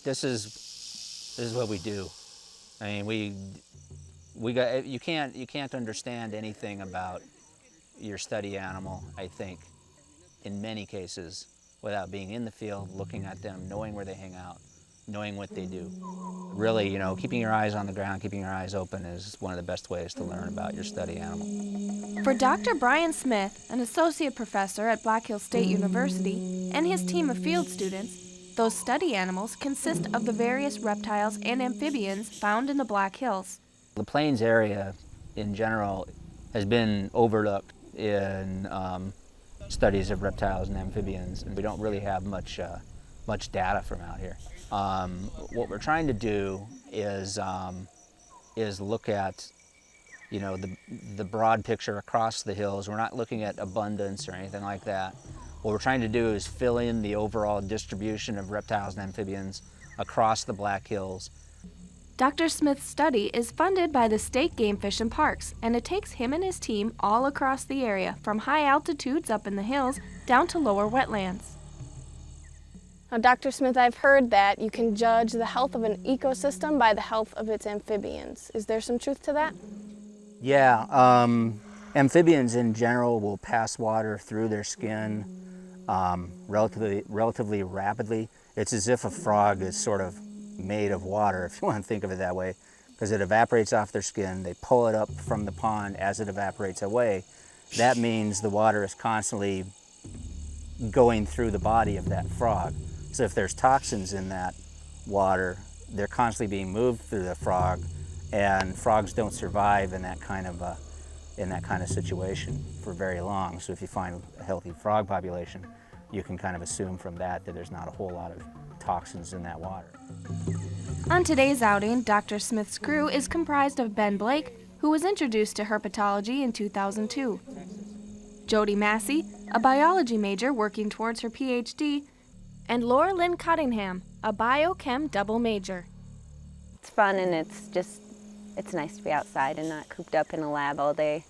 This is what we do. I mean, we got you can't understand anything about your study animal, I think, in many cases, without being in the field, looking at them, knowing where they hang out, knowing what they do. Really, keeping your eyes on the ground, keeping your eyes open is one of the best ways to learn about your study animal. For Dr. Brian Smith, an associate professor at Black Hills State University, and his team of field students, those study animals consist of the various reptiles and amphibians found in the Black Hills. The Plains area, in general, has been overlooked in studies of reptiles and amphibians, and we don't really have much data from out here. What we're trying to do is look at the broad picture across the hills. We're not looking at abundance or anything like that. What we're trying to do is fill in the overall distribution of reptiles and amphibians across the Black Hills. Dr. Smith's study is funded by the State Game Fish and Parks, and it takes him and his team all across the area, from high altitudes up in the hills down to lower wetlands. Now, Dr. Smith, I've heard that you can judge the health of an ecosystem by the health of its amphibians. Is there some truth to that? Yeah, amphibians in general will pass water through their skin relatively rapidly. It's as if a frog is sort of made of water, if you want to think of it that way, because it evaporates off their skin. They pull it up from the pond as it evaporates away. That means the water is constantly going through the body of that frog. So if there's toxins in that water, they're constantly being moved through the frog, and frogs don't survive in that kind of situation for very long. So if you find a healthy frog population, you can kind of assume from that there's not a whole lot of toxins in that water. On today's outing, Dr. Smith's crew is comprised of Ben Blake, who was introduced to herpetology in 2002, Jody Massey, a biology major working towards her PhD, and Laura Lynn Cottingham, a biochem double major. It's fun, and it's nice to be outside and not cooped up in a lab all day.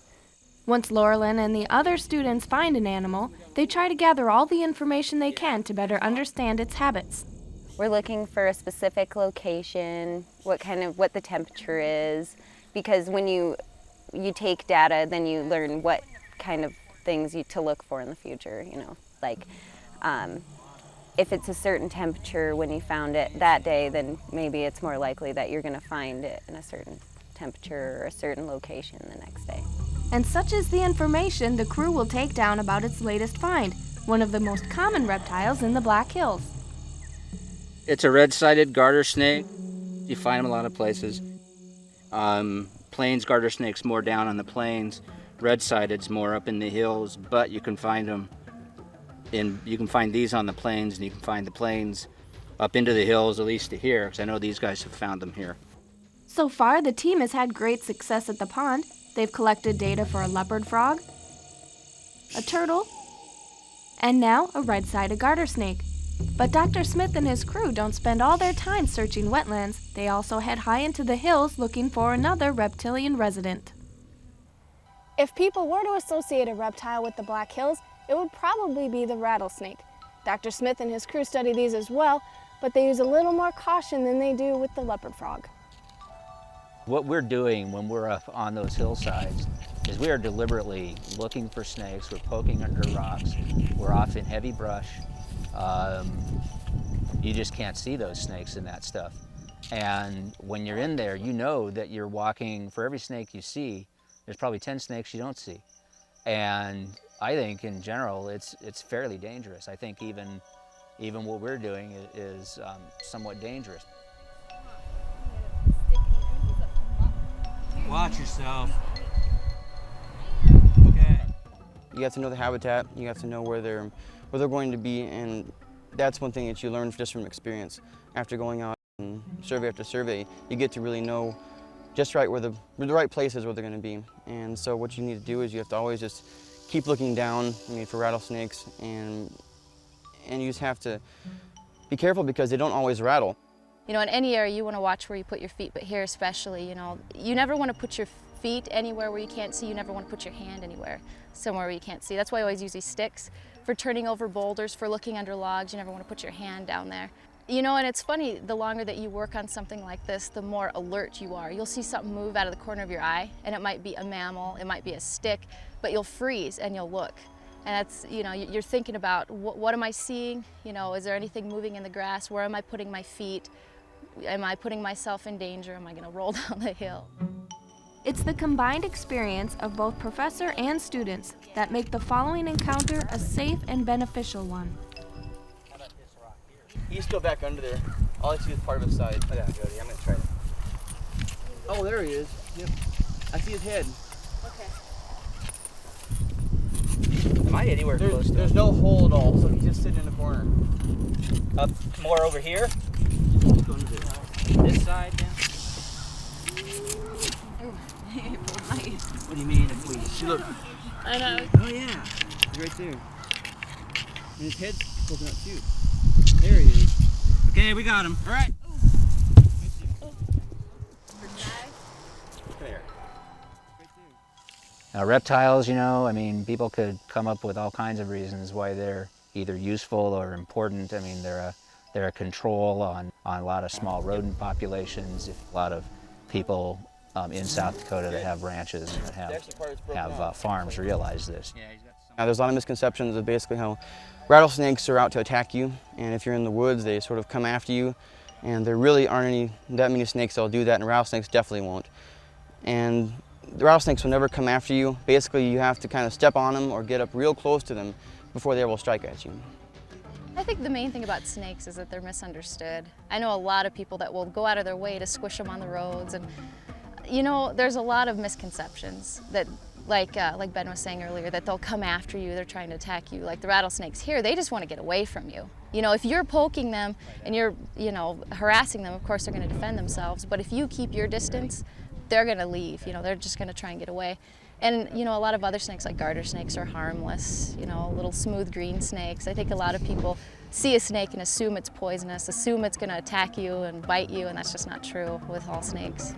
Once Laura Lynn and the other students find an animal, they try to gather all the information they can to better understand its habits. We're looking for a specific location, what the temperature is, because when you take data, then you learn what kind of things to look for in the future, like if it's a certain temperature when you found it that day, then maybe it's more likely that you're going to find it in a certain temperature or a certain location the next day. And such is the information the crew will take down about its latest find, one of the most common reptiles in the Black Hills. It's a red-sided garter snake. You find them a lot of places. Plains garter snakes more down on the plains. Red-sided's more up in the hills, but you can find them you can find these on the plains, and you can find the plains up into the hills, at least to here, because I know these guys have found them here. So far, the team has had great success at the pond. They've collected data for a leopard frog, a turtle, and now a red-sided garter snake. But Dr. Smith and his crew don't spend all their time searching wetlands. They also head high into the hills looking for another reptilian resident. If people were to associate a reptile with the Black Hills, it would probably be the rattlesnake. Dr. Smith and his crew study these as well, but they use a little more caution than they do with the leopard frog. What we're doing when we're up on those hillsides is we are deliberately looking for snakes. We're poking under rocks. We're off in heavy brush. You just can't see those snakes in that stuff. And when you're in there, you know that you're walking, for every snake you see, there's probably 10 snakes you don't see. And I think in general, it's fairly dangerous. I think even what we're doing is somewhat dangerous. Watch yourself. Okay. You have to know the habitat. You have to know where they're going to be, and that's one thing that you learn just from experience. After going out and survey after survey, you get to really know just right where the right places where they're going to be. And so what you need to do is you have to always just keep looking down, for rattlesnakes, and you just have to be careful because they don't always rattle. In any area you want to watch where you put your feet, but here especially, you never want to put your feet anywhere where you can't see. You never want to put your hand anywhere, somewhere where you can't see. That's why I always use these sticks for turning over boulders, for looking under logs. You never want to put your hand down there. You know, and it's funny, the longer that you work on something like this, the more alert you are. You'll see something move out of the corner of your eye, and it might be a mammal, it might be a stick, but you'll freeze and you'll look. And that's, you know, you're thinking about, what am I seeing? You know, is there anything moving in the grass? Where am I putting my feet? Am I putting myself in danger? Am I going to roll down the hill? It's the combined experience of both professor and students that make the following encounter a safe and beneficial one. He's still back under there. All I see is part of his side. Oh, yeah, Jody, I'm gonna try it. Oh, there he is. Yep. I see his head. Am I anywhere close to There's him? no hole at all, so he's just sitting in the corner. Up more over here? Go under there. This side, yeah? What do you mean if we see, look? I know. Oh yeah, he's right there. And his head's poking out too. There he is. Okay, we got him. All right. Come here. Reptiles, you know, I mean, people could come up with all kinds of reasons why they're either useful or important. I mean, they're a control on a lot of small rodent populations. A lot of people in South Dakota that have ranches and that have farms realize this. There's a lot of misconceptions of basically how rattlesnakes are out to attack you, and if you're in the woods, they sort of come after you, and there really aren't that many snakes that'll do that, and rattlesnakes definitely won't. And the rattlesnakes will never come after you. Basically, you have to kind of step on them or get up real close to them before they will strike at you. I think the main thing about snakes is that they're misunderstood. I know a lot of people that will go out of their way to squish them on the roads, and you know, there's a lot of misconceptions that, like Ben was saying earlier, that they'll come after you, they're trying to attack you. Like the rattlesnakes here, they just want to get away from you. You know, if you're poking them and you're, you know, harassing them, of course they're going to defend themselves. But if you keep your distance, they're going to leave. You know, they're just going to try and get away. And, you know, a lot of other snakes like garter snakes are harmless, you know, little smooth green snakes. I think a lot of people see a snake and assume it's poisonous, assume it's going to attack you and bite you, and that's just not true with all snakes.